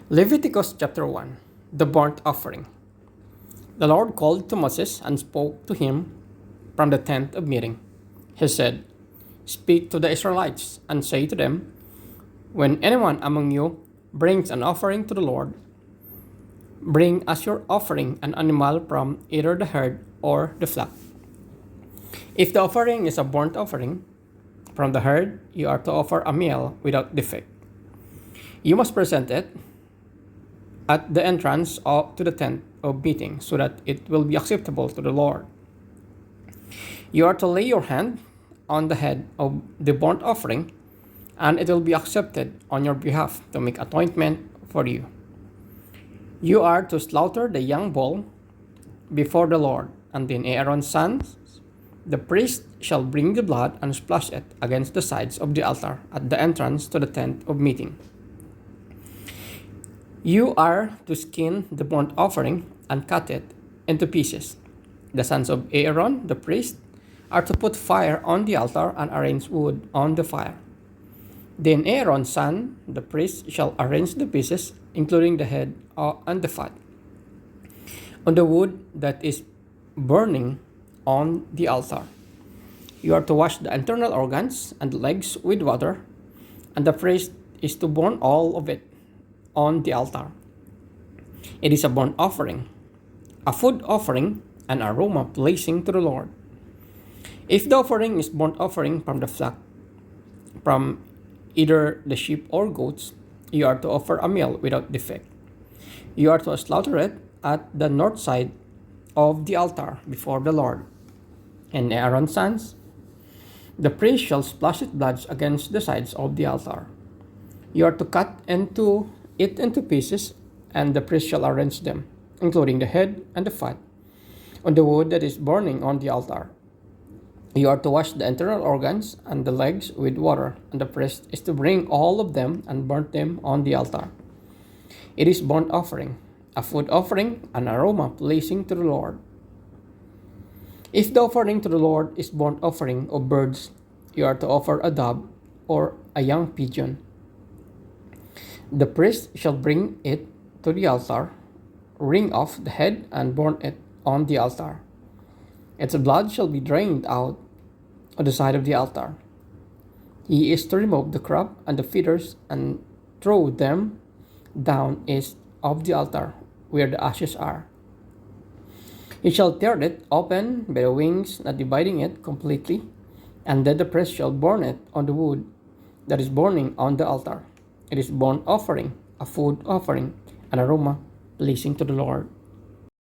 Leviticus chapter 1. The burnt offering. The Lord called to Moses and spoke to him from the tent of meeting. He said, "Speak to the Israelites and say to them, when anyone among you brings an offering to the Lord, bring as your offering an animal from either the herd or the flock. If the offering is a burnt offering from the herd, you are to offer a male without defect. You must present it at the entrance to the tent of meeting so that it will be acceptable to the Lord. You are to lay your hand on the head of the burnt offering, and it will be accepted on your behalf to make atonement for you. You are to slaughter the young bull before the Lord, and then Aaron's sons, the priest, shall bring the blood and splash it against the sides of the altar at the entrance to the tent of meeting. You are to skin the burnt offering and cut it into pieces. The sons of Aaron, the priest, are to put fire on the altar and arrange wood on the fire. Then Aaron's son, the priest, shall arrange the pieces, including the head and the fat, on the wood that is burning on the altar. You are to wash the internal organs and the legs with water, and the priest is to burn all of it on the altar. It is a burnt offering, a food offering, an aroma pleasing to the Lord. If the offering is burnt offering from the flock, from either the sheep or goats, you are to offer a male without defect. You are to slaughter it at the north side of the altar before the Lord. And Aaron's sons, the priest, shall splash its blood against the sides of the altar. You are to cut it into pieces, and the priest shall arrange them, including the head and the fat, on the wood that is burning on the altar. You are to wash the internal organs and the legs with water, and the priest is to bring all of them and burn them on the altar. It is burnt offering, a food offering, an aroma pleasing to the Lord. If the offering to the Lord is burnt offering of birds, you are to offer a dove or a young pigeon. The priest shall bring it to the altar, wring off the head, and burn it on the altar. Its blood shall be drained out on the side of the altar. He is to remove the crop and the feathers and throw them down east of the altar where the ashes are. He shall tear it open by the wings, not dividing it completely, and then the priest shall burn it on the wood that is burning on the altar. It is burnt offering, a food offering, an aroma pleasing to the Lord.